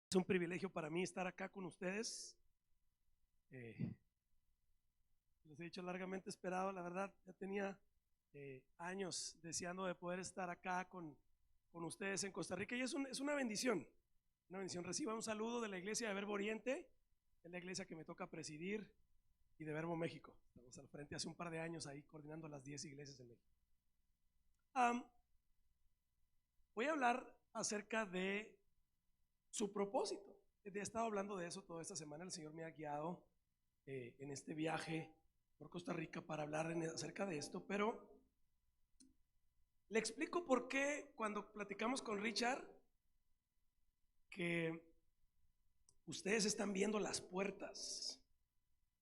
Es un privilegio para mí estar acá con ustedes. Les he dicho largamente esperado, la verdad, ya tenía años deseando de poder estar acá con ustedes en Costa Rica y es una bendición, una bendición. Reciba un saludo de la iglesia de Verbo Oriente, es la iglesia que me toca presidir, y de Verbo México. Estamos al frente hace un par de años ahí coordinando las 10 iglesias en México. Voy a hablar acerca de su propósito. He estado hablando de eso toda esta semana. El Señor me ha guiado en este viaje por Costa Rica para hablar acerca de esto, pero le explico por qué cuando platicamos con Richard que ustedes están viendo las puertas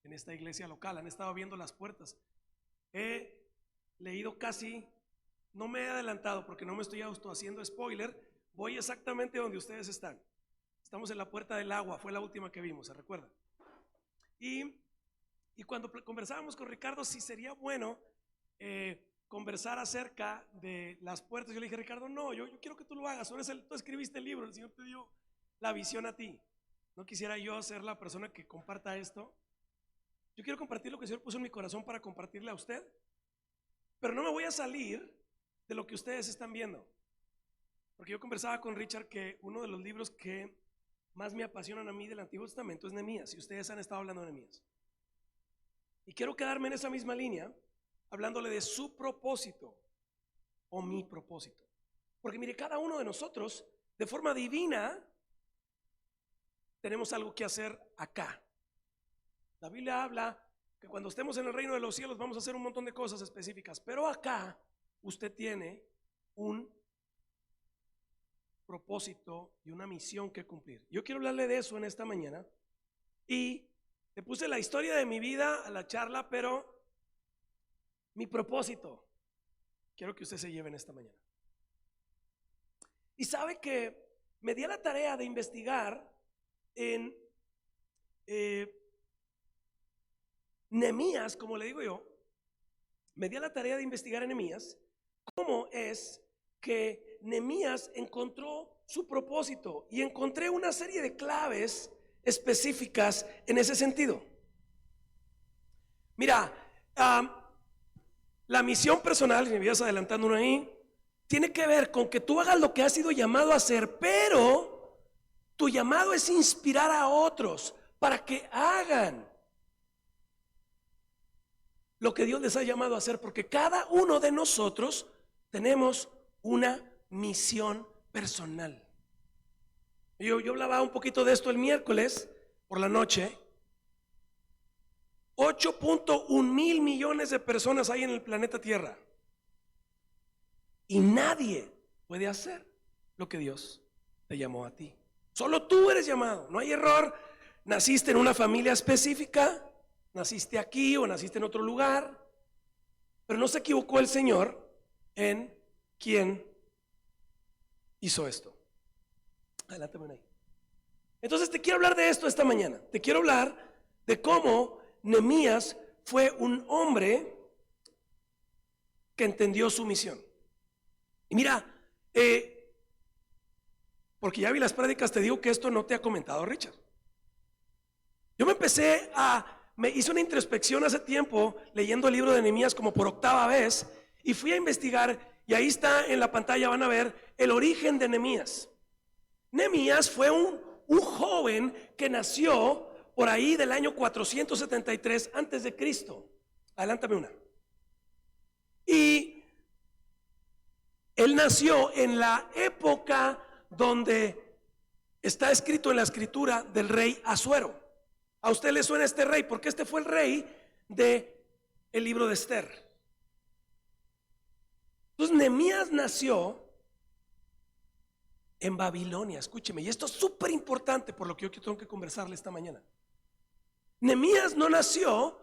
en esta iglesia local, han estado viendo las puertas. He leído casi, no me he adelantado porque no me estoy haciendo spoiler, voy exactamente donde ustedes están. Estamos en la puerta del agua, fue la última que vimos, ¿se recuerda? Y cuando conversábamos con Ricardo si sería bueno conversar acerca de las puertas, yo le dije, Ricardo, no, yo quiero que tú lo hagas, tú escribiste el libro, el Señor te dio la visión a ti. No quisiera yo ser la persona que comparta esto. Yo quiero compartir lo que el Señor puso en mi corazón para compartirle a usted, pero no me voy a salir de lo que ustedes están viendo, porque yo conversaba con Richard que uno de los libros que más me apasionan a mí del Antiguo Testamento es Nehemías, y ustedes han estado hablando de Nehemías. Y quiero quedarme en esa misma línea, hablándole de su propósito o mi propósito. Porque mire, cada uno de nosotros, de forma divina, tenemos algo que hacer acá. La Biblia habla que cuando estemos en el reino de los cielos vamos a hacer un montón de cosas específicas, pero acá usted tiene un propósito y una misión que cumplir. Yo quiero hablarle de eso en esta mañana y le puse la historia de mi vida a la charla, pero mi propósito quiero que usted se lleve en esta mañana. Y sabe que me di a la tarea de investigar en Nehemías, como le digo yo, me di a la tarea de investigar en Nehemías cómo es que Nehemías encontró su propósito, y encontré una serie de claves específicas en ese sentido. Mira, la misión personal, si me vas adelantando uno ahí, tiene que ver con que tú hagas lo que has sido llamado a hacer, pero tu llamado es inspirar a otros para que hagan lo que Dios les ha llamado a hacer, porque cada uno de nosotros tenemos una misión personal. Yo hablaba un poquito de esto el miércoles por la noche. 8.1 mil millones de personas hay en el planeta Tierra, y nadie puede hacer lo que Dios te llamó a ti. Solo tú eres llamado, no hay error. Naciste en una familia específica, naciste aquí o naciste en otro lugar, pero no se equivocó el Señor en quién hizo esto. Adelántame ahí. Entonces te quiero hablar de esto esta mañana. Te quiero hablar de cómo Nehemías fue un hombre que entendió su misión. Y mira, porque ya vi las prédicas, te digo que esto no te ha comentado Richard. Yo me hice una introspección hace tiempo leyendo el libro de Nehemías como por 8ª vez, y fui a investigar, y ahí está en la pantalla, van a ver el origen de Nehemías. Nehemías fue un joven que nació por ahí del año 473 antes de Cristo. Adelántame una. Y él nació en la época donde está escrito en la escritura del rey Asuero. ¿A usted le suena este rey? Porque este fue el rey de el libro de Esther. Entonces Nehemías nació en Babilonia. Escúcheme, y esto es súper importante por lo que yo tengo que conversarle esta mañana. Nehemías no nació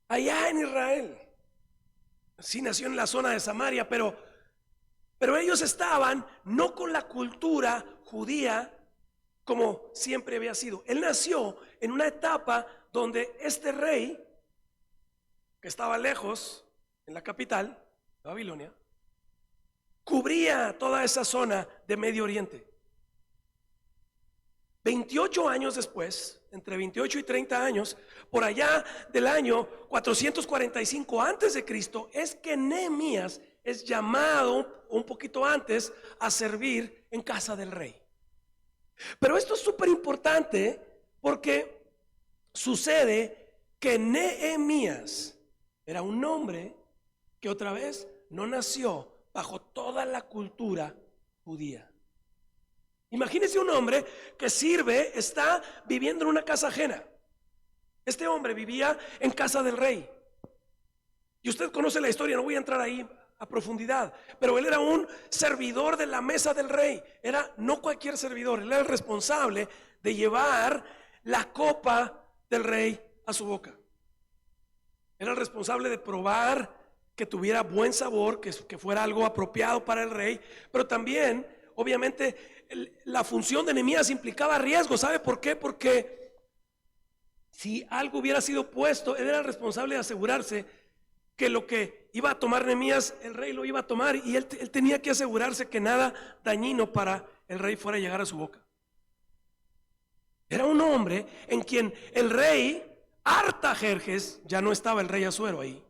allá en Israel. Sí nació en la zona de Samaria, pero ellos estaban no con la cultura judía como siempre había sido. Él nació en una etapa donde este rey, que estaba lejos en la capital, Babilonia, cubría toda esa zona de Medio Oriente. 28 años después, entre 28 y 30 años, por allá del año 445 antes de Cristo, es que Nehemías es llamado un poquito antes a servir en casa del rey. Pero esto es súper importante porque sucede que Nehemías era un hombre que otra vez no nació bajo toda la cultura judía. Imagínese un hombre que sirve, está viviendo en una casa ajena. Este hombre vivía en casa del rey. Y usted conoce la historia, no voy a entrar ahí a profundidad, pero él era un servidor de la mesa del rey. Era no cualquier servidor, él era el responsable de llevar la copa del rey a su boca. Era el responsable de probar que tuviera buen sabor, que fuera algo apropiado para el rey, pero también, obviamente, la función de Nehemías implicaba riesgo. ¿Sabe por qué? Porque si algo hubiera sido puesto, él era el responsable de asegurarse que lo que iba a tomar Nehemías, el rey lo iba a tomar, y él tenía que asegurarse que nada dañino para el rey fuera a llegar a su boca. Era un hombre en quien el rey Artajerjes, ya no estaba el rey Asuero ahí,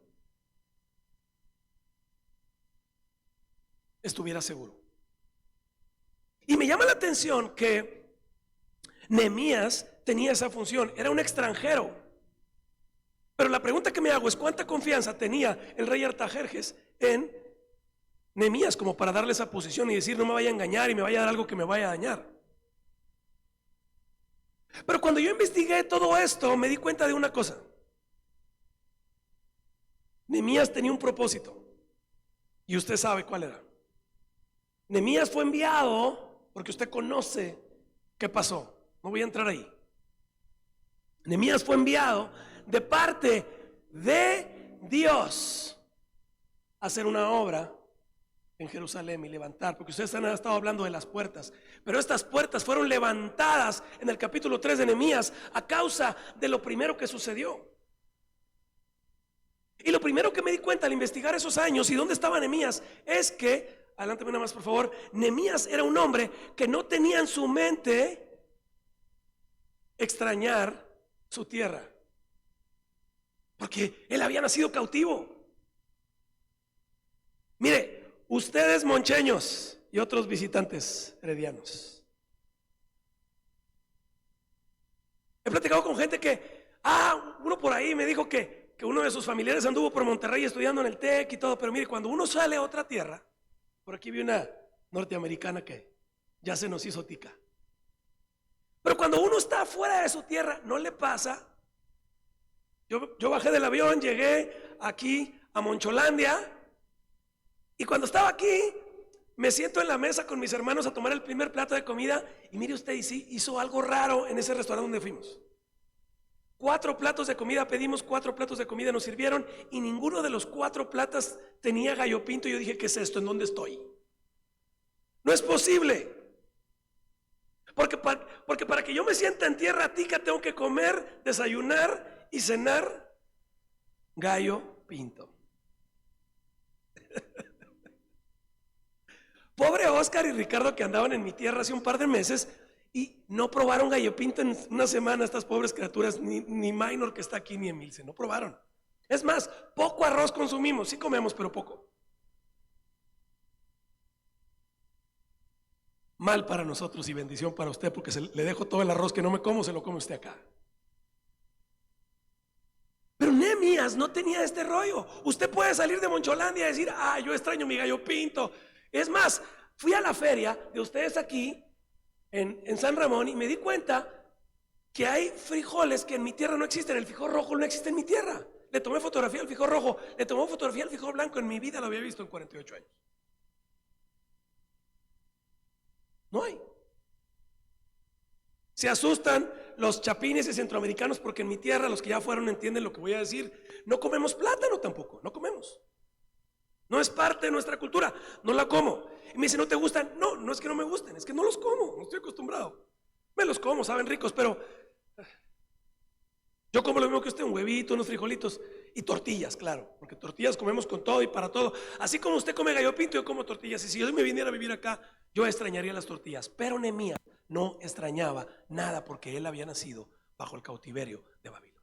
estuviera seguro. Y me llama la atención que Nehemías tenía esa función, era un extranjero. Pero la pregunta que me hago es: ¿cuánta confianza tenía el rey Artajerjes en Nehemías como para darle esa posición y decir, no me vaya a engañar y me vaya a dar algo que me vaya a dañar? Pero cuando yo investigué todo esto, me di cuenta de una cosa. Nehemías tenía un propósito, y usted sabe cuál era. Nehemías fue enviado, porque usted conoce qué pasó, no voy a entrar ahí. Nehemías fue enviado de parte de Dios a hacer una obra en Jerusalén y levantar, porque ustedes han estado hablando de las puertas, pero estas puertas fueron levantadas en el capítulo 3 de Nehemías a causa de lo primero que sucedió. Y lo primero que me di cuenta al investigar esos años y dónde estaba Nehemías es que, adelántame nada más por favor, Nehemías era un hombre que no tenía en su mente extrañar su tierra, porque él había nacido cautivo. Mire, ustedes moncheños y otros visitantes heredianos, he platicado con gente que, uno por ahí me dijo que uno de sus familiares anduvo por Monterrey estudiando en el TEC y todo, pero mire, cuando uno sale a otra tierra, por aquí vi una norteamericana que ya se nos hizo tica, pero cuando uno está fuera de su tierra, no le pasa. Yo bajé del avión, llegué aquí a Moncholandia, y cuando estaba aquí, me siento en la mesa con mis hermanos a tomar el primer plato de comida, y mire usted, y sí, hizo algo raro en ese restaurante donde fuimos. 4 platos de comida, pedimos 4 platos de comida, nos sirvieron, y ninguno de los 4 platos tenía gallo pinto. Y yo dije, ¿qué es esto? ¿En dónde estoy? No es posible. Porque para que yo me sienta en tierra tica, tengo que comer, desayunar y cenar gallo pinto. Pobre Oscar y Ricardo, que andaban en mi tierra hace un par de meses y no probaron gallo pinto en una semana. Estas pobres criaturas, ni Minor que está aquí, ni Emilce, no probaron. Es más, poco arroz consumimos, sí comemos, pero poco. Mal para nosotros y bendición para usted, porque le dejo todo el arroz que no me como, se lo come usted acá. Pero Nehemías no tenía este rollo. Usted puede salir de Moncholandia y decir, yo extraño mi gallo pinto. Es más, fui a la feria de ustedes aquí en San Ramón y me di cuenta que hay frijoles que en mi tierra no existen. El frijol rojo no existe en mi tierra. Le tomé fotografía al frijol rojo, le tomé fotografía al frijol blanco. En mi vida lo había visto en 48 años. No hay. Se asustan los chapines y centroamericanos porque en mi tierra, los que ya fueron entienden lo que voy a decir, no comemos plátano tampoco, no comemos. No es parte de nuestra cultura, no la como. Y me dice, ¿no te gustan? No, no es que no me gusten, es que no los como, no estoy acostumbrado. Me los como, saben ricos, pero yo como lo mismo que usted, un huevito, unos frijolitos y tortillas, claro, porque tortillas comemos con todo y para todo. Así como usted come gallo pinto, yo como tortillas. Y si yo me viniera a vivir acá, yo extrañaría las tortillas. Pero Nehemías no extrañaba nada porque él había nacido bajo el cautiverio de Babilonia.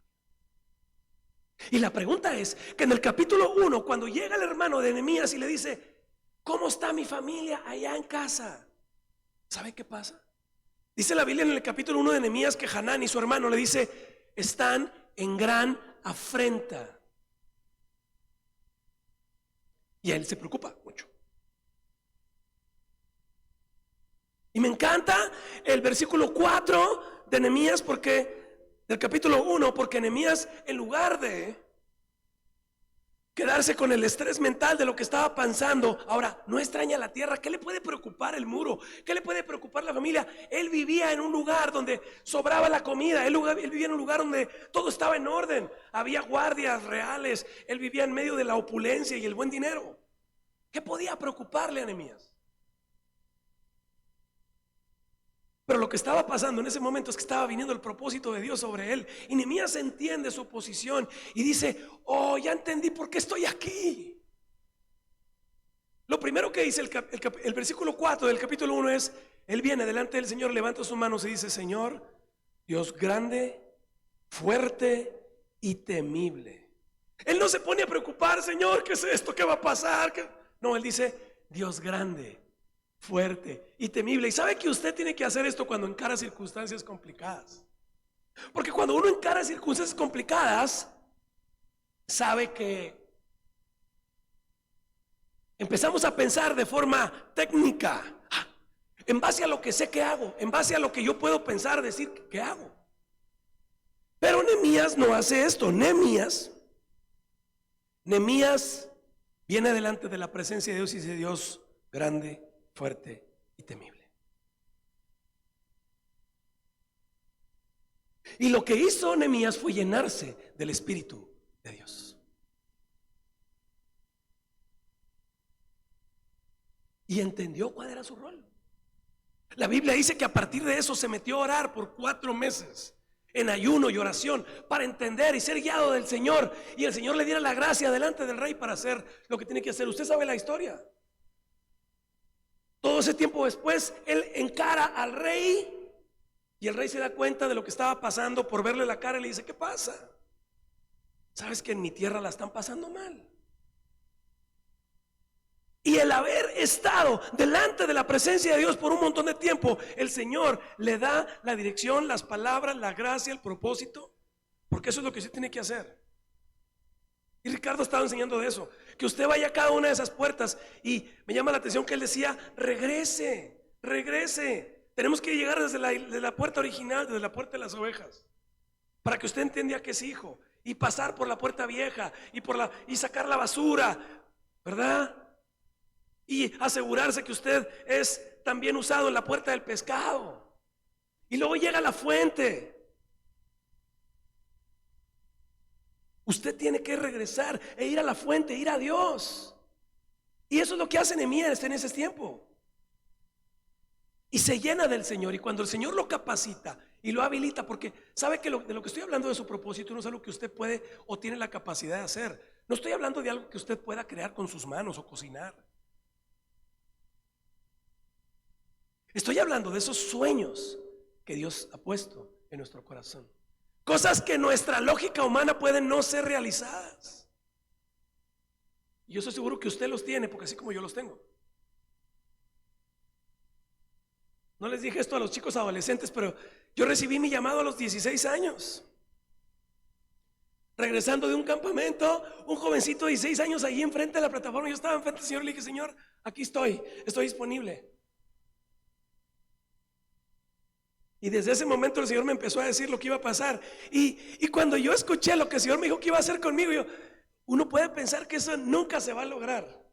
Y la pregunta es que en el capítulo 1, cuando llega el hermano de Nehemías y le dice: ¿cómo está mi familia allá en casa? ¿Sabe qué pasa? Dice la Biblia en el capítulo 1 de Nehemías que Hanán y su hermano le dice: están en gran afrenta. Y él se preocupa mucho. Y me encanta el versículo 4 de Nehemías, del capítulo 1, porque Nehemías, en lugar de quedarse con el estrés mental de lo que estaba pensando, ahora no extraña la tierra. ¿Qué le puede preocupar el muro? ¿Qué le puede preocupar la familia? Él vivía en un lugar donde sobraba la comida. Él vivía en un lugar donde todo estaba en orden. Había guardias reales. Él vivía en medio de la opulencia y el buen dinero. ¿Qué podía preocuparle a Nehemías? Pero lo que estaba pasando en ese momento es que estaba viniendo el propósito de Dios sobre él. Y Nehemías entiende su posición y dice: oh, ya entendí por qué estoy aquí. Lo primero que dice el versículo 4 del capítulo 1 es: él viene delante del Señor, levanta sus manos y dice: Señor, Dios grande, fuerte y temible. Él no se pone a preocupar: Señor, ¿qué es esto? ¿Qué va a pasar? No, él dice: Dios grande, fuerte y temible. Y sabe que usted tiene que hacer esto cuando encara circunstancias complicadas, porque cuando uno encara circunstancias complicadas, sabe que empezamos a pensar de forma técnica, en base a lo que sé que hago, en base a lo que yo puedo pensar, decir que hago. Pero Nehemías no hace esto. Nehemías viene delante de la presencia de Dios y dice: Dios grande, fuerte y temible. Y lo que hizo Nehemías fue llenarse del Espíritu de Dios. Y entendió cuál era su rol. La Biblia dice que a partir de eso se metió a orar por 4 meses en ayuno y oración para entender y ser guiado del Señor, y el Señor le diera la gracia delante del rey para hacer lo que tiene que hacer. Usted sabe la historia. Todo ese tiempo después, él encara al rey y el rey se da cuenta de lo que estaba pasando. Por verle la cara, y le dice: ¿qué pasa? Sabes que en mi tierra la están pasando mal. Y el haber estado delante de la presencia de Dios por un montón de tiempo, el Señor le da la dirección, las palabras, la gracia, el propósito, porque eso es lo que usted tiene que hacer. Y Ricardo estaba enseñando de eso, que usted vaya a cada una de esas puertas. Y me llama la atención que él decía: regrese. Tenemos que llegar desde la puerta original, desde la puerta de las ovejas, para que usted entienda que es hijo, y pasar por la puerta vieja y sacar la basura, ¿verdad? Y asegurarse que usted es también usado en la puerta del pescado. Y luego llega a la fuente. Usted tiene que regresar e ir a la fuente, ir a Dios. Y eso es lo que hace Nehemías en ese tiempo. Y se llena del Señor. Y cuando el Señor lo capacita y lo habilita, porque sabe que de lo que estoy hablando de su propósito no es algo que usted puede o tiene la capacidad de hacer. No estoy hablando de algo que usted pueda crear con sus manos o cocinar. Estoy hablando de esos sueños que Dios ha puesto en nuestro corazón. Cosas que nuestra lógica humana pueden no ser realizadas. Y yo estoy seguro que usted los tiene, porque así como yo los tengo. No les dije esto a los chicos adolescentes, pero yo recibí mi llamado a los 16 años. Regresando de un campamento, un jovencito de 16 años allí enfrente de la plataforma. Yo estaba enfrente del Señor y le dije: Señor, aquí estoy disponible. Y desde ese momento el Señor me empezó a decir lo que iba a pasar. Y cuando yo escuché lo que el Señor me dijo que iba a hacer conmigo, uno puede pensar que eso nunca se va a lograr.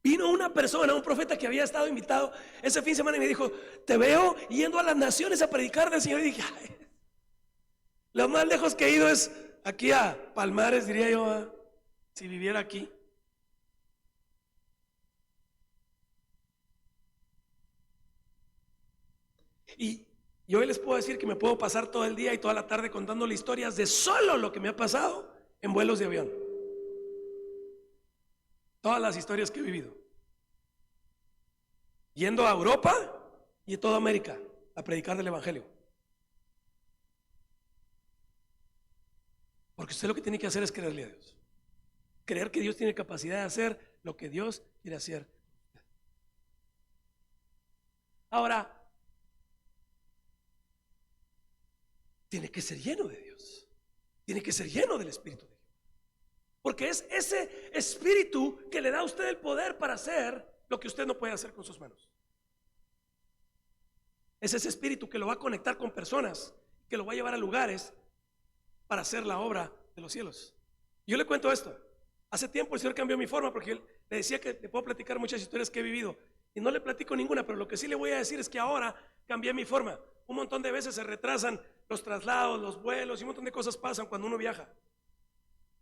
Vino una persona, un profeta que había estado invitado ese fin de semana y me dijo: te veo yendo a las naciones a predicar del Señor. Y dije: ay, lo más lejos que he ido es aquí a Palmares, diría yo, si viviera aquí. Y yo hoy les puedo decir que me puedo pasar todo el día y toda la tarde contándole historias de solo lo que me ha pasado en vuelos de avión. Todas las historias que he vivido. Yendo a Europa y a toda América a predicar del Evangelio. Porque usted lo que tiene que hacer es creerle a Dios. Creer que Dios tiene capacidad de hacer lo que Dios quiere hacer. Ahora, tiene que ser lleno de Dios. Tiene que ser lleno del Espíritu de Dios. Porque es ese Espíritu que le da a usted el poder para hacer lo que usted no puede hacer con sus manos. Es ese Espíritu que lo va a conectar con personas, que lo va a llevar a lugares para hacer la obra de los cielos. Yo le cuento esto. Hace tiempo el Señor cambió mi forma, porque le decía que le puedo platicar muchas historias que he vivido y no le platico ninguna, pero lo que sí le voy a decir es que ahora cambié mi forma. Un montón de veces se retrasan los traslados, los vuelos y un montón de cosas pasan cuando uno viaja.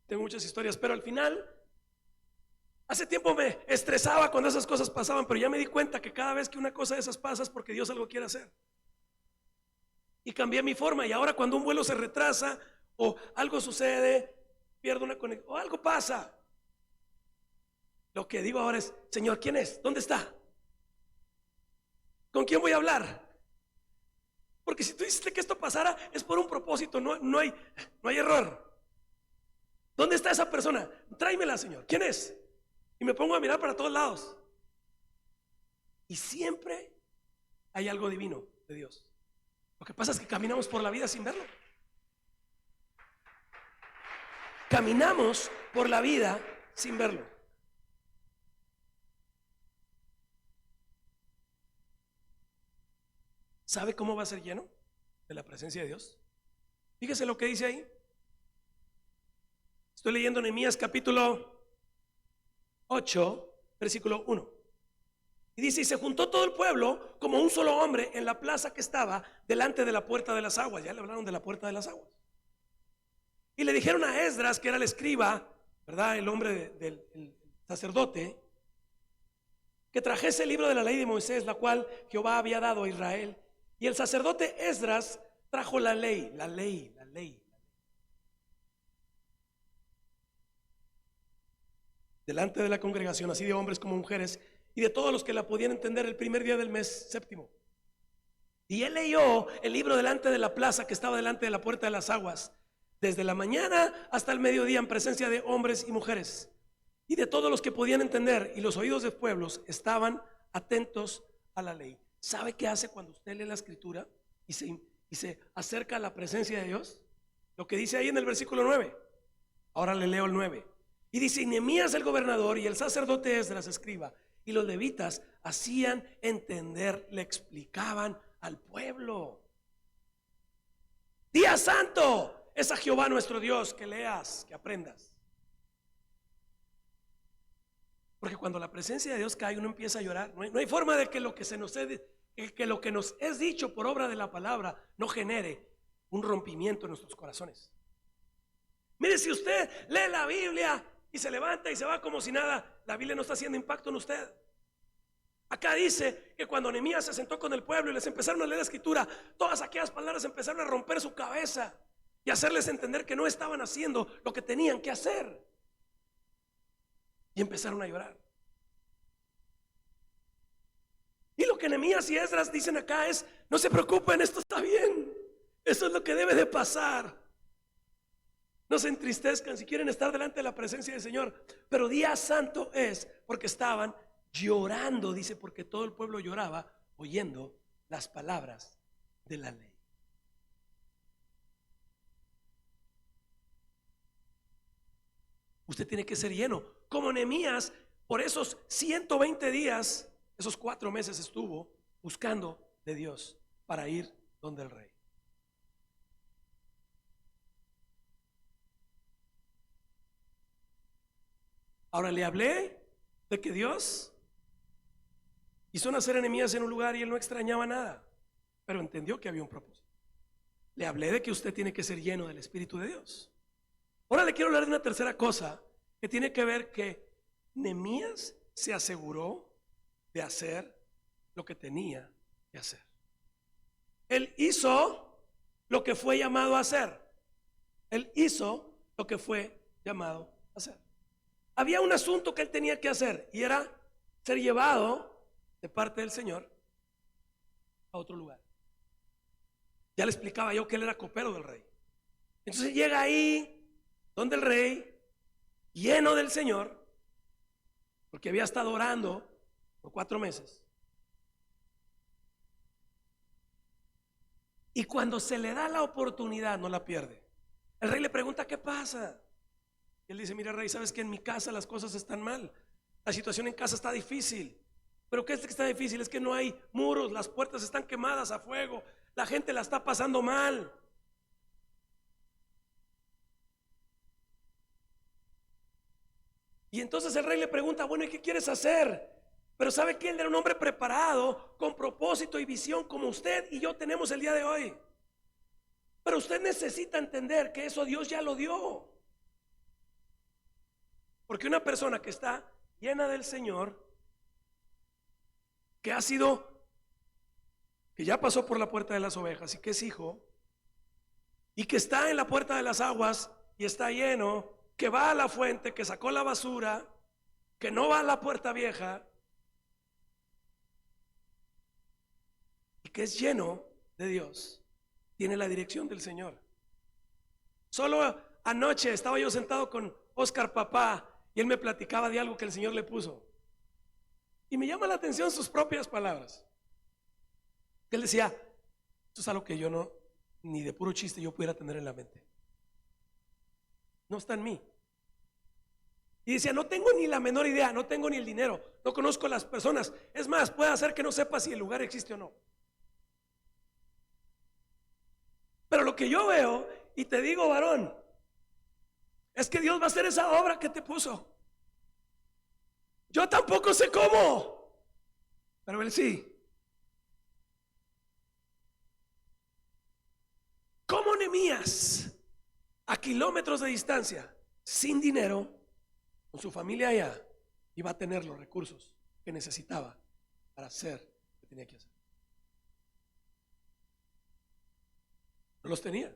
Tengo muchas historias, pero al final, hace tiempo me estresaba cuando esas cosas pasaban, pero ya me di cuenta que cada vez que una cosa de esas pasa es porque Dios algo quiere hacer. Y cambié mi forma, y ahora cuando un vuelo se retrasa o algo sucede, pierdo una conexión o algo pasa, lo que digo ahora es: Señor, ¿quién es? ¿Dónde está? ¿Con quién voy a hablar? Porque si tú hiciste que esto pasara es por un propósito, no hay error. ¿Dónde está esa persona? Tráemela, Señor. ¿Quién es? Y me pongo a mirar para todos lados. Y siempre hay algo divino de Dios. Lo que pasa es que caminamos por la vida sin verlo. Caminamos por la vida sin verlo. ¿Sabe cómo va a ser lleno de la presencia de Dios? Fíjese lo que dice ahí. Estoy leyendo Nehemías capítulo 8, versículo 1. Y dice: y se juntó todo el pueblo como un solo hombre en la plaza que estaba delante de la puerta de las aguas. Ya le hablaron de la puerta de las aguas. Y le dijeron a Esdras, que era el escriba, ¿verdad? El hombre del sacerdote, que trajese el libro de la ley de Moisés, la cual Jehová había dado a Israel. Y el sacerdote Esdras trajo la ley. Delante de la congregación, así de hombres como mujeres, y de todos los que la podían entender, el primer día del mes séptimo. Y él leyó el libro delante de la plaza que estaba delante de la puerta de las aguas, desde la mañana hasta el mediodía, en presencia de hombres y mujeres, y de todos los que podían entender, y los oídos de pueblos estaban atentos a la ley. ¿Sabe qué hace cuando usted lee la escritura y se acerca a la presencia de Dios? Lo que dice ahí en el versículo 9. Ahora le leo el 9. Y dice: Nehemías el gobernador y el sacerdote Esdras escriba y los levitas hacían entender, le explicaban al pueblo. Día santo es a Jehová nuestro Dios. Que leas, que aprendas. Porque cuando la presencia de Dios cae, uno empieza a llorar. No hay forma de que lo que nos es dicho por obra de la palabra no genere un rompimiento en nuestros corazones. Mire, si usted lee la Biblia y se levanta y se va como si nada, la Biblia no está haciendo impacto en usted. Acá dice que cuando Nehemías se sentó con el pueblo y les empezaron a leer la escritura, todas aquellas palabras empezaron a romper su cabeza y hacerles entender que no estaban haciendo lo que tenían que hacer. Y empezaron a llorar. Y lo que Nehemías y Esdras dicen acá es: no se preocupen, esto está bien. Esto es lo que debe de pasar. No se entristezcan si quieren estar delante de la presencia del Señor. Pero día santo es porque estaban llorando, dice, porque todo el pueblo lloraba oyendo las palabras de la ley. Usted tiene que ser lleno, como Nehemías. Por esos 120 días, esos 4 meses estuvo buscando de Dios para ir donde el rey. Ahora le hablé de que Dios hizo nacer a Nehemías en un lugar y él no extrañaba nada, pero entendió que había un propósito. Le hablé de que usted tiene que ser lleno del Espíritu de Dios. Ahora le quiero hablar de una tercera cosa que tiene que ver que Nehemías se aseguró de hacer lo que tenía que hacer. Él hizo lo que fue llamado a hacer. Él hizo lo que fue llamado a hacer. había un asunto que él tenía que hacer y era ser llevado de parte del Señor a otro lugar. Ya le explicaba yo que él era copero del rey. Entonces llega ahí donde el rey, lleno del Señor, porque había estado orando por 4 meses. Y cuando se le da la oportunidad, no la pierde. El rey le pregunta: ¿qué pasa? Y él dice: mira, rey, sabes que en mi casa las cosas están mal. La situación en casa está difícil. ¿Pero qué es que está difícil? Es que no hay muros, las puertas están quemadas a fuego, la gente la está pasando mal. Y entonces el rey le pregunta: bueno, ¿y qué quieres hacer? Pero sabe que él era un hombre preparado, con propósito y visión, como usted y yo tenemos el día de hoy. Pero usted necesita entender que eso Dios ya lo dio. Porque una persona que está llena del Señor, que ha sido, que ya pasó por la puerta de las ovejas y que es hijo, y que está en la puerta de las aguas y está lleno, que va a la fuente, que sacó la basura, que no va a la puerta vieja, y que es lleno de Dios, tiene la dirección del Señor. Solo anoche estaba yo sentado con Oscar Papá y él me platicaba de algo que el Señor le puso. Y me llama la atención sus propias palabras. Él decía: esto es algo que yo no, ni de puro chiste yo pudiera tener en la mente. No está en mí. Y decía: no tengo ni la menor idea, no tengo ni el dinero, no conozco a las personas. Es más, puede hacer que no sepa si el lugar existe o no. Pero lo que yo veo, y te digo, varón, es que Dios va a hacer esa obra que te puso. Yo tampoco sé cómo, pero Él sí. ¿Cómo Nehemías, a kilómetros de distancia, sin dinero, con su familia allá, iba a tener los recursos que necesitaba para hacer lo que tenía que hacer? No los tenía,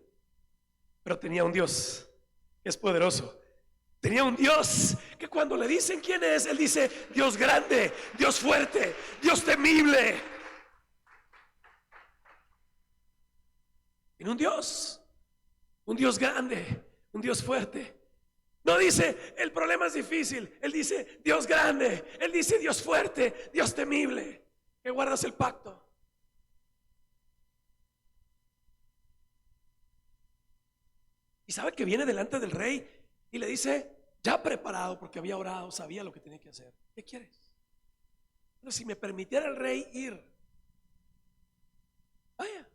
pero tenía un Dios que es poderoso. Tenía un Dios que cuando le dicen quién es, Él dice: Dios grande, Dios fuerte, Dios temible. Tiene un Dios grande, un Dios fuerte. No dice: el problema es difícil. Él dice: Dios grande. Él dice: Dios fuerte, Dios temible, que guardas el pacto. Y sabe que viene delante del rey y le dice, ya preparado porque había orado, sabía lo que tenía que hacer: ¿qué quieres? Pero si me permitiera el rey ir, vaya.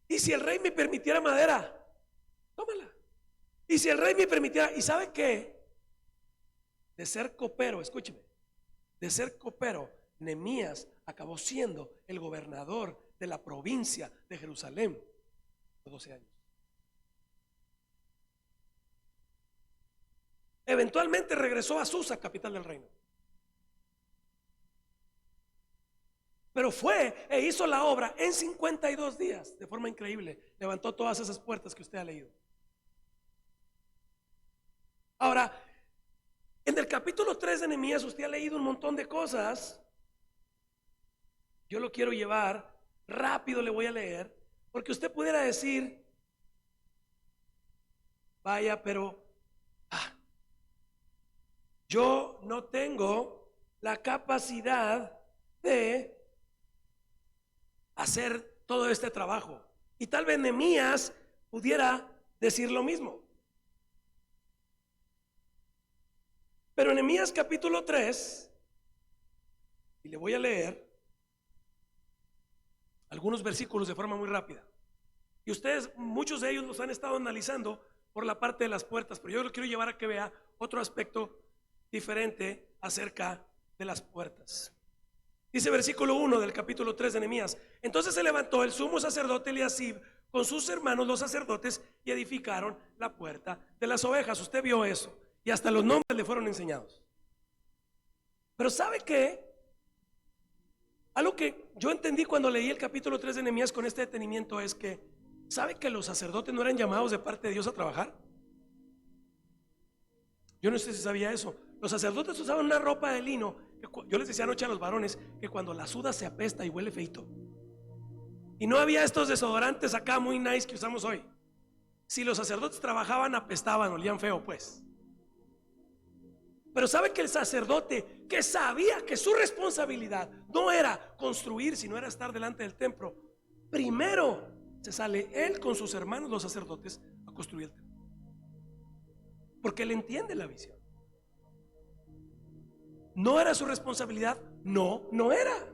Y si el rey me permitiera madera, tómala. Y si el rey me permitiera, ¿y sabe qué? De ser copero, escúcheme, de ser copero, Nehemías acabó siendo el gobernador de la provincia de Jerusalén por 12 años. Eventualmente regresó a Susa, capital del reino. Pero fue e hizo la obra en 52 días, de forma increíble. Levantó todas esas puertas que usted ha leído. Ahora, en el capítulo 3 de Nehemías usted ha leído un montón de cosas. Yo lo quiero llevar rápido, le voy a leer, porque usted pudiera decir, vaya, pero yo no tengo la capacidad de hacer todo este trabajo. Y tal vez Nehemías pudiera decir lo mismo. Pero en Nehemías capítulo 3, y le voy a leer algunos versículos de forma muy rápida. Y ustedes, muchos de ellos los han estado analizando por la parte de las puertas, pero yo lo quiero llevar a que vea otro aspecto diferente acerca de las puertas. Dice versículo 1 del capítulo 3 de Nehemías: entonces se levantó el sumo sacerdote Eliasib con sus hermanos los sacerdotes y edificaron la puerta de las ovejas. Usted vio eso y hasta los nombres le fueron enseñados. Pero ¿sabe qué? Algo que yo entendí cuando leí el capítulo 3 de Nehemías con este detenimiento es que, ¿sabe que los sacerdotes no eran llamados de parte de Dios a trabajar? Yo no sé si sabía eso. Los sacerdotes usaban una ropa de lino que yo les decía anoche a los varones que cuando la suda se apesta y huele feito. Y no había estos desodorantes acá muy nice que usamos hoy. Si los sacerdotes trabajaban, apestaban, olían feo, pues. Pero sabe que el sacerdote, que sabía que su responsabilidad no era construir, sino era estar delante del templo, primero se sale él con sus hermanos los sacerdotes a construir el templo, porque él entiende la visión. No era su responsabilidad, no era,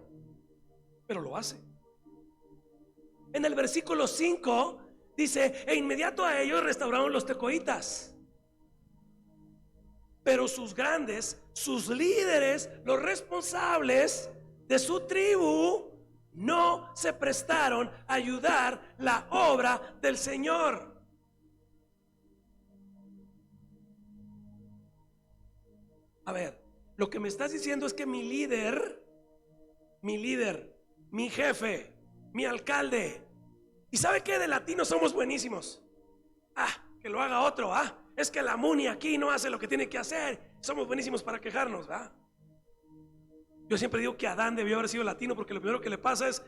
pero lo hace. En el versículo 5 dice: e inmediato a ellos restauraron los tecoitas. Pero sus grandes, sus líderes, los responsables de su tribu, no se prestaron a ayudar la obra del Señor. A ver, lo que me estás diciendo es que mi líder, mi jefe, mi alcalde, ¿y sabe qué? De latinos somos buenísimos. Que lo haga otro, es que la MUNI aquí no hace lo que tiene que hacer. Somos buenísimos para quejarnos, Yo siempre digo que Adán debió haber sido latino, porque lo primero que le pasa es,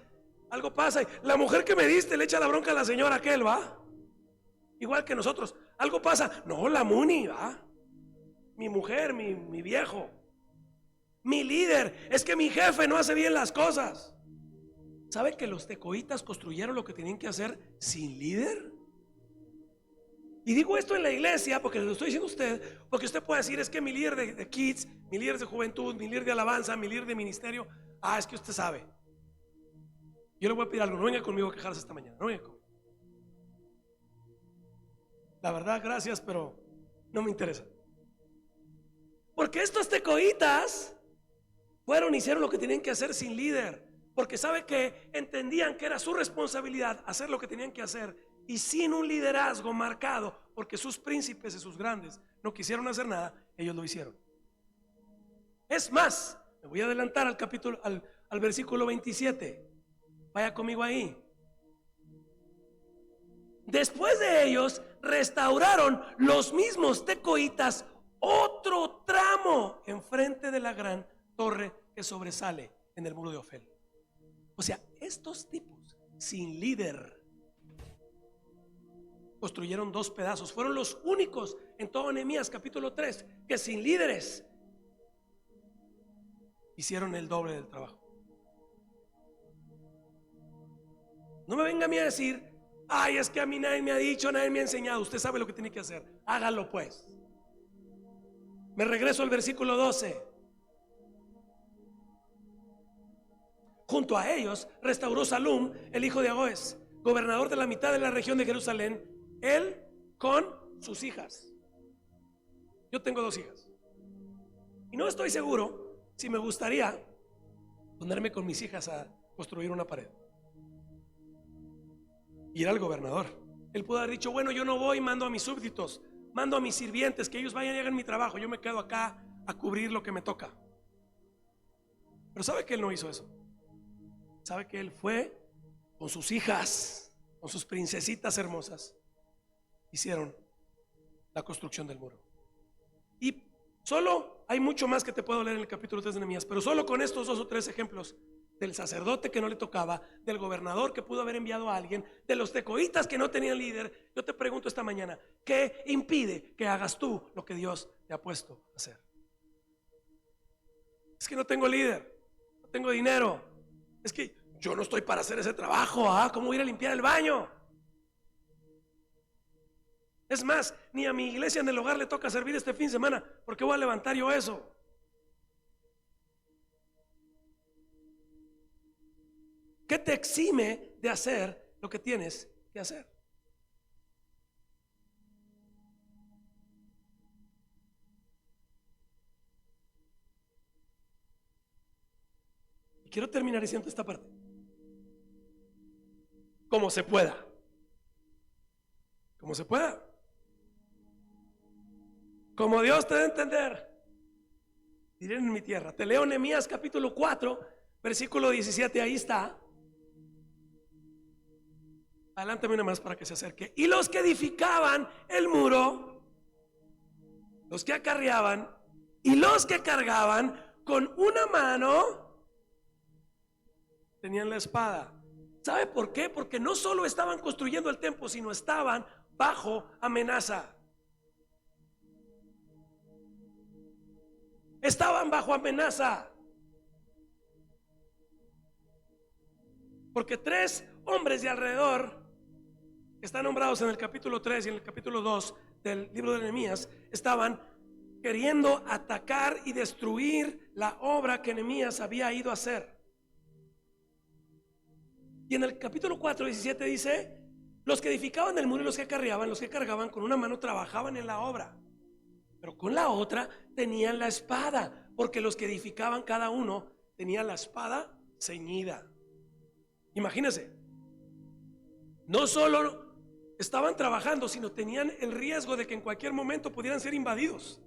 algo pasa, y la mujer que me diste le echa la bronca a la señora aquel, igual que nosotros, algo pasa, no, la MUNI, mi mujer, mi viejo, mi líder, es que mi jefe no hace bien las cosas. ¿Sabe que los tecoitas construyeron lo que tenían que hacer sin líder? Y digo esto en la iglesia porque lo estoy diciendo a usted, porque usted puede decir: es que mi líder de kids, mi líder de juventud, mi líder de alabanza, mi líder de ministerio, es que usted sabe. Yo le voy a pedir algo: no venga conmigo a quejarse esta mañana, no venga conmigo. La verdad, gracias, pero no me interesa. Porque estos tecoitas hicieron lo que tenían que hacer sin líder, porque sabe que entendían que era su responsabilidad hacer lo que tenían que hacer, y sin un liderazgo marcado, porque sus príncipes y sus grandes no quisieron hacer nada, ellos lo hicieron. Es más, me voy a adelantar al capítulo, al versículo 27. Vaya conmigo ahí. Después de ellos restauraron los mismos tecoitas otro tramo enfrente de la gran torre que sobresale en el muro de Ofel. O sea, estos tipos sin líder construyeron 2 pedazos. Fueron los únicos en todo Nehemías capítulo 3 que sin líderes hicieron el doble del trabajo. No me venga a mí a decir: es que a mí nadie me ha dicho, nadie me ha enseñado. Usted sabe lo que tiene que hacer, hágalo pues. Me regreso al versículo 12. Junto a ellos restauró Salum, el hijo de Agoes, gobernador de la mitad de la región de Jerusalén, él con sus hijas. Yo tengo 2 hijas y no estoy seguro si me gustaría ponerme con mis hijas a construir una pared. Y era el gobernador. Él pudo haber dicho: bueno, yo no voy, mando a mis súbditos, mando a mis sirvientes, que ellos vayan y hagan mi trabajo, yo me quedo acá a cubrir lo que me toca. Pero ¿sabe que él no hizo eso? ¿Sabe que él fue con sus hijas, con sus princesitas hermosas? Hicieron la construcción del muro. Y solo hay mucho más que te puedo leer en el capítulo 3 de Nehemías, pero solo con estos 2 o 3 ejemplos: del sacerdote que no le tocaba, del gobernador que pudo haber enviado a alguien, de los tecoitas que no tenían líder. Yo te pregunto esta mañana: ¿qué impide que hagas tú lo que Dios te ha puesto a hacer? Es que no tengo líder, no tengo dinero, es que yo no estoy para hacer ese trabajo. ¿Cómo ir a limpiar el baño? Es más, ni a mi iglesia en el hogar le toca servir este fin de semana. ¿Por qué voy a levantar yo eso? ¿Qué te exime de hacer lo que tienes que hacer? Y quiero terminar diciendo esta parte: como se pueda. Como se pueda. Como Dios te dé a entender. Diré en mi tierra. Te leo Nehemías capítulo 4, versículo 17, ahí está. Adelántame una más para que se acerque. Y los que edificaban el muro, los que acarreaban Y los que cargaban con una mano tenían la espada. ¿Sabe por qué? Porque no solo estaban construyendo el templo, sino estaban bajo amenaza. Estaban bajo amenaza. Porque 3 hombres de alrededor, que están nombrados en el capítulo 3 y en el capítulo 2 del libro de Nehemías, estaban queriendo atacar y destruir la obra que Nehemías había ido a hacer. Y en el capítulo 4, 17 dice: los que edificaban el muro y los que cargaban con una mano trabajaban en la obra, pero con la otra tenían la espada, porque los que edificaban cada uno tenía la espada ceñida. Imagínense, no solo estaban trabajando, sino tenían el riesgo de que en cualquier momento pudieran ser invadidos.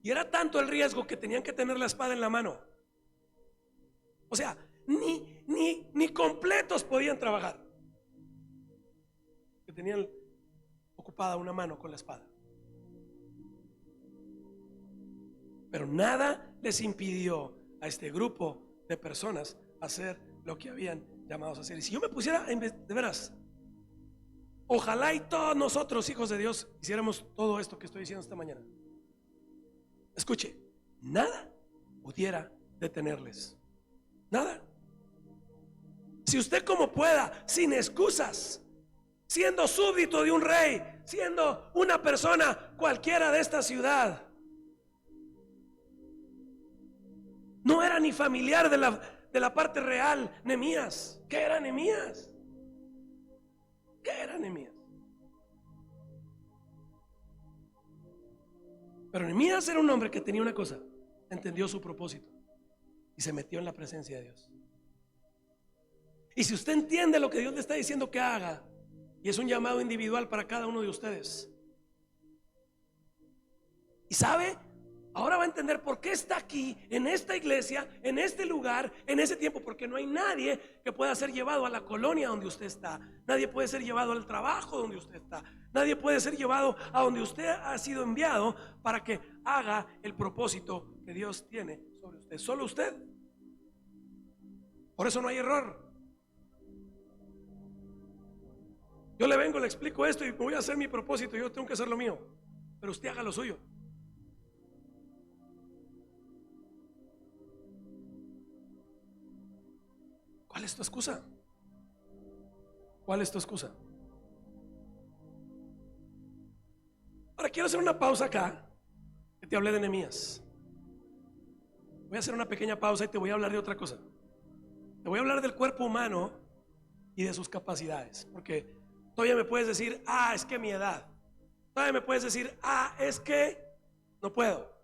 Y era tanto el riesgo que tenían que tener la espada en la mano. O sea, ni completos podían trabajar, que tenían ocupada una mano con la espada. Pero nada les impidió a este grupo de personas hacer lo que habían llamados a hacer. Y si yo me pusiera, de veras, ojalá y todos nosotros, hijos de Dios, hiciéramos todo esto que estoy diciendo esta mañana. Escuche, nada pudiera detenerles. Nada. Si usted como pueda, sin excusas, siendo súbdito de un rey, siendo una persona cualquiera de esta ciudad, no era ni familiar de la parte real, Nehemías. ¿Qué era Nehemías? ¿Qué era Nehemías? Pero Nehemías era un hombre que tenía una cosa: entendió su propósito y se metió en la presencia de Dios. Y si usted entiende lo que Dios le está diciendo que haga, y es un llamado individual para cada uno de ustedes, y sabe, ahora va a entender por qué está aquí, en esta iglesia, en este lugar, en ese tiempo. Porque no hay nadie que pueda ser llevado a la colonia donde usted está. Nadie puede ser llevado al trabajo donde usted está. Nadie puede ser llevado a donde usted ha sido enviado para que haga el propósito que Dios tiene sobre usted. Solo usted. Por eso no hay error. Yo le vengo, le explico esto y voy a hacer mi propósito. Yo tengo que hacer lo mío, pero usted haga lo suyo. ¿Cuál es tu excusa? ¿Cuál es tu excusa? Ahora quiero hacer una pausa acá, que te hablé de Nehemías. Voy a hacer una pequeña pausa y te voy a hablar de otra cosa. Te voy a hablar del cuerpo humano y de sus capacidades. Porque todavía me puedes decir: es que mi edad. Todavía me puedes decir: es que no puedo.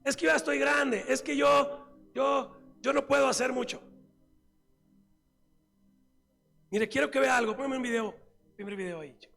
Es que yo ya estoy grande. Es que yo no puedo hacer mucho. Mire, quiero que vea algo. Póngame un video, primer video ahí, chicos.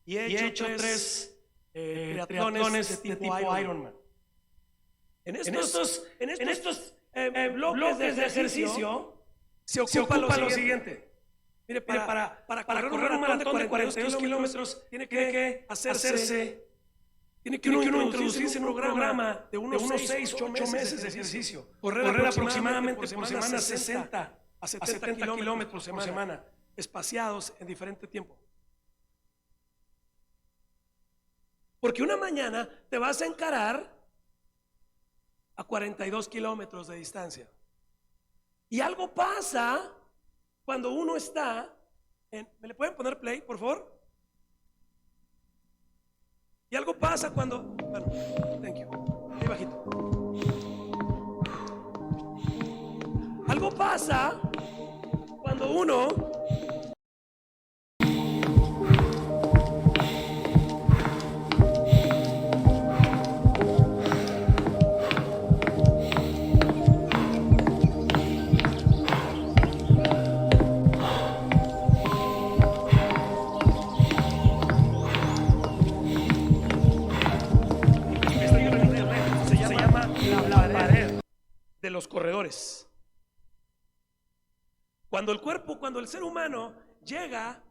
Y he hecho 3 triatlones de tipo Ironman. En estos bloques de ejercicio se ocupa lo siguiente. Mire, para correr un maratón de 42 kilómetros tiene que uno introducirse en un programa de unos 6 o 8 meses de ejercicio. Correr aproximadamente por semana 60 a 70 kilómetros por semana, espaciados en diferente tiempo. Porque una mañana te vas a encarar a 42 kilómetros de distancia. Y algo pasa cuando uno está ¿me le pueden poner play, por favor? Y algo pasa cuando... Bueno, thank you. Ahí bajito. Algo pasa cuando uno... motores. Cuando el ser humano llega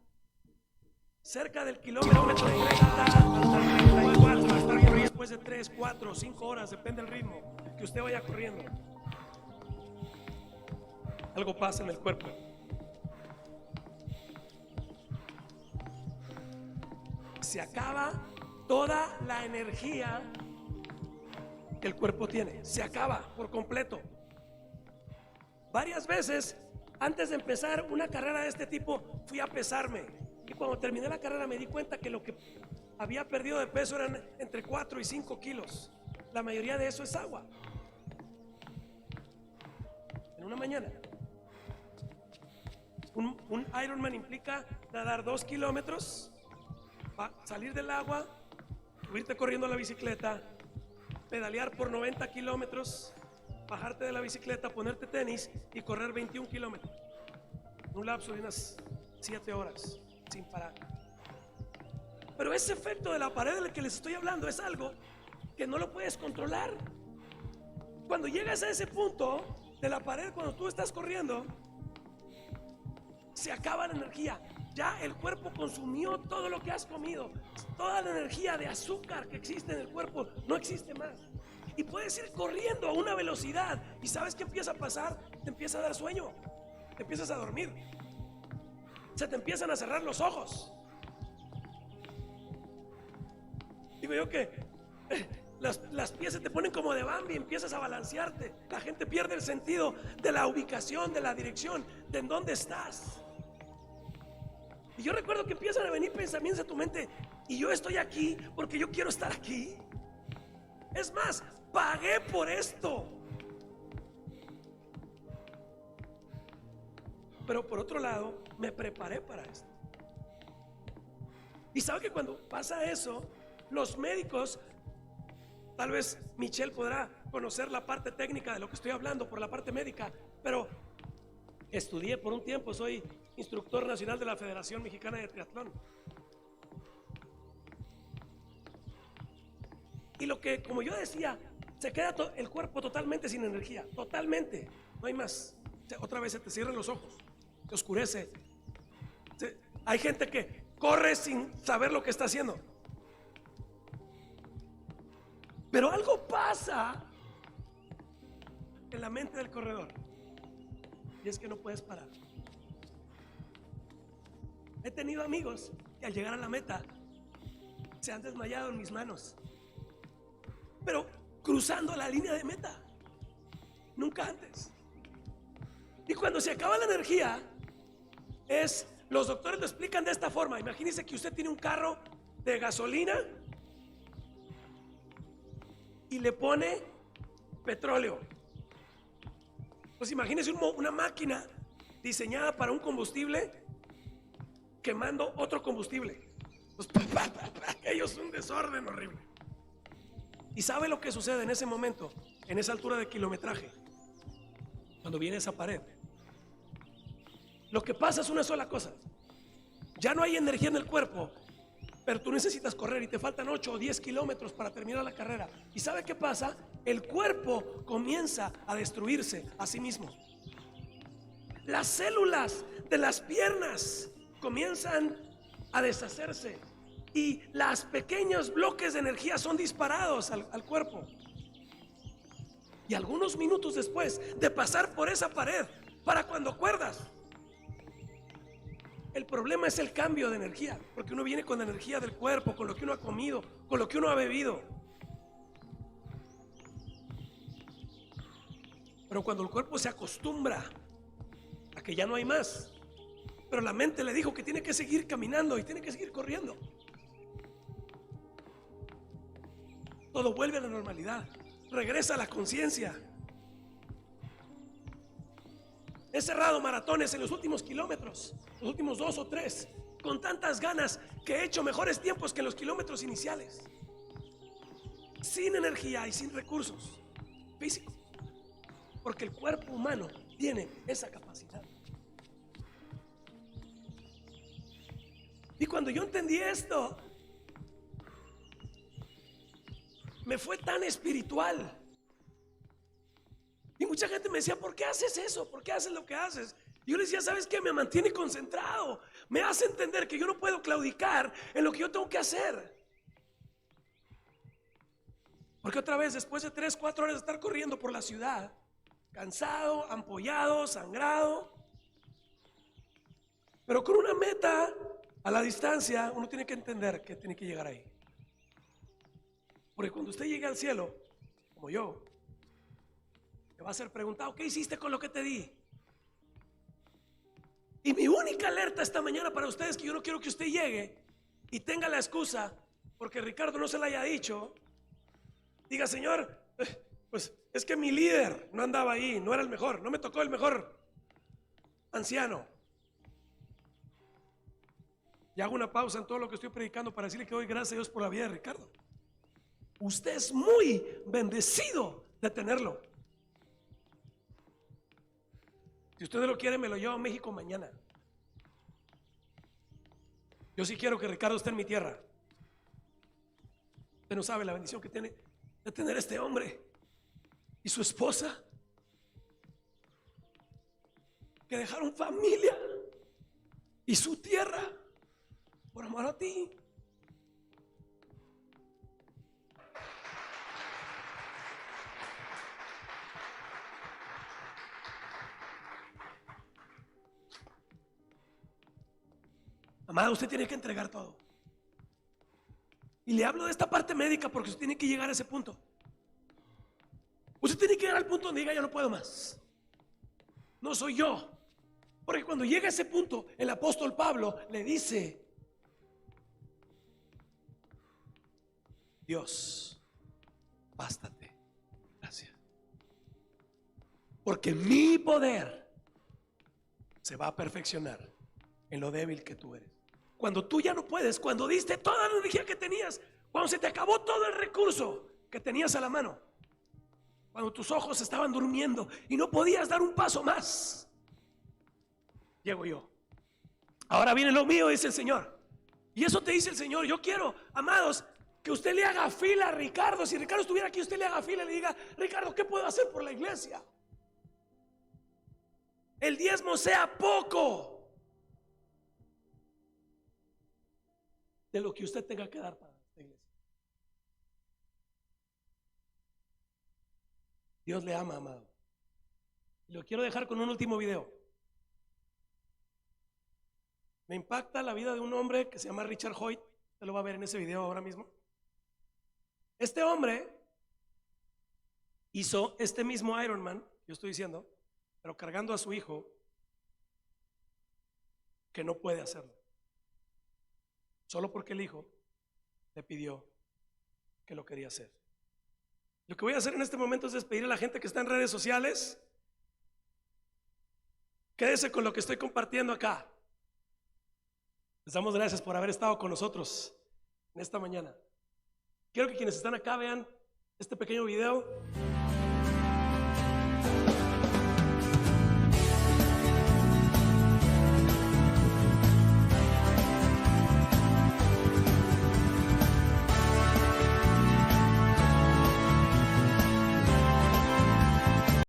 cerca del kilómetro 34, después de 3, 4, 5 horas, depende del ritmo que usted vaya corriendo, algo pasa en el cuerpo. Se acaba toda la energía que el cuerpo tiene, se acaba por completo. Varias veces antes de empezar una carrera de este tipo fui a pesarme, y cuando terminé la carrera me di cuenta que lo que había perdido de peso eran entre 4 y 5 kilos. La mayoría de eso es agua. En una mañana. Un Ironman implica nadar 2 kilómetros, salir del agua, subirte corriendo a la bicicleta, pedalear por 90 kilómetros, bajarte de la bicicleta, ponerte tenis y correr 21 kilómetros. Un lapso de unas 7 horas sin parar. Pero ese efecto de la pared del que les estoy hablando es algo que no lo puedes controlar. Cuando llegas a ese punto de la pared, cuando tú estás corriendo, se acaba la energía. Ya el cuerpo consumió todo lo que has comido. Toda la energía de azúcar que existe en el cuerpo no existe más. Y puedes ir corriendo a una velocidad. ¿Y sabes qué empieza a pasar? Te empieza a dar sueño. Te empiezas a dormir. Se te empiezan a cerrar los ojos. Digo yo que las pies se te ponen como de Bambi, empiezas a balancearte. La gente pierde el sentido de la ubicación, de la dirección, de en dónde estás. Y yo recuerdo que empiezan a venir pensamientos a tu mente, y yo estoy aquí porque yo quiero estar aquí. Es más, pagué por esto. Pero por otro lado, me preparé para esto. Y sabe que cuando pasa eso, los médicos, tal vez Michelle podrá conocer la parte técnica de lo que estoy hablando por la parte médica, pero estudié por un tiempo, soy instructor nacional de la Federación Mexicana de Triatlón. Y lo que, como yo decía, se queda el cuerpo totalmente sin energía, totalmente, no hay más. Otra vez se te cierran los ojos, te oscurece. Hay gente que corre sin saber lo que está haciendo. Pero algo pasa en la mente del corredor, y es que no puedes parar. He tenido amigos que al llegar a la meta se han desmayado en mis manos, pero cruzando la línea de meta, nunca antes. Y cuando se acaba la energía, los doctores lo explican de esta forma. Imagínense que usted tiene un carro de gasolina y le pone petróleo. Pues imagínense una máquina diseñada para un combustible quemando otro combustible. Pues, aquello es un desorden horrible. ¿Y sabe lo que sucede en ese momento, en esa altura de kilometraje? Cuando viene esa pared, lo que pasa es una sola cosa. Ya no hay energía en el cuerpo, pero tú necesitas correr y te faltan 8 o 10 kilómetros para terminar la carrera. ¿Y sabe qué pasa? El cuerpo comienza a destruirse a sí mismo. Las células de las piernas comienzan a deshacerse y los pequeños bloques de energía son disparados al cuerpo. Y algunos minutos después de pasar por esa pared, para cuando acuerdas, el problema es el cambio de energía, porque uno viene con la energía del cuerpo, con lo que uno ha comido, con lo que uno ha bebido. Pero cuando el cuerpo se acostumbra a que ya no hay más, pero la mente le dijo que tiene que seguir caminando y tiene que seguir corriendo, todo vuelve a la normalidad, regresa a la conciencia. He cerrado maratones en los últimos kilómetros, los últimos 2 o 3, con tantas ganas que he hecho mejores tiempos que en los kilómetros iniciales, sin energía y sin recursos físicos, porque el cuerpo humano tiene esa capacidad. Y cuando yo entendí esto, me fue tan espiritual. Y Mucha gente me decía, ¿por qué haces eso? ¿Por qué haces lo que haces? Y yo le decía, ¿sabes qué? Me mantiene concentrado. Me hace entender que yo no puedo claudicar en lo que yo tengo que hacer. Porque otra vez, después de 3, 4 horas de estar corriendo por la ciudad, cansado, ampollado, sangrado, pero con una meta a la distancia, uno tiene que entender que tiene que llegar ahí. Porque cuando usted llegue al cielo, como yo, te va a ser preguntado, ¿qué hiciste con lo que te di? Y mi única alerta esta mañana para ustedes es que yo no quiero que usted llegue y tenga la excusa, porque Ricardo no se la haya dicho, diga, Señor, pues es que mi líder no andaba ahí, no era el mejor, no me tocó el mejor anciano. Y hago una pausa en todo lo que estoy predicando para decirle que doy gracias a Dios por la vida de Ricardo. Usted es muy bendecido de tenerlo. Si usted no lo quiere, me lo llevo a México mañana. Yo sí quiero que Ricardo esté en mi tierra. Usted no sabe la bendición que tiene de tener a este hombre y su esposa, que dejaron familia y su tierra por amor a ti. Amado, usted tiene que entregar todo. Y le hablo de esta parte médica porque usted tiene que llegar a ese punto. Usted tiene que llegar al punto donde diga, yo no puedo más. No soy yo. Porque cuando llega a ese punto, el apóstol Pablo le dice, Dios, bástate. Gracias. Porque mi poder se va a perfeccionar en lo débil que tú eres. Cuando tú ya no puedes, cuando diste toda la energía que tenías, cuando se te acabó todo el recurso que tenías a la mano, cuando tus ojos estaban durmiendo y no podías dar un paso más, llego yo. Ahora viene lo mío, dice el Señor. Y eso te dice el Señor. Yo quiero, amados, que usted le haga fila a Ricardo. Si Ricardo estuviera aquí, usted le haga fila y le diga, Ricardo, ¿qué puedo hacer por la iglesia? El diezmo sea poco de lo que usted tenga que dar para esta iglesia. Dios le ama, amado. Y lo quiero dejar con un último video. Me impacta la vida de un hombre que se llama Richard Hoyt. Usted lo va a ver en ese video ahora mismo. Este hombre hizo este mismo Ironman, yo estoy diciendo, pero cargando a su hijo que no puede hacerlo. Solo porque el hijo le pidió que lo quería hacer. Lo que voy a hacer en este momento es despedir a la gente que está en redes sociales. Quédese con lo que estoy compartiendo acá. Les damos gracias por haber estado con nosotros en esta mañana. Quiero que quienes están acá vean este pequeño video.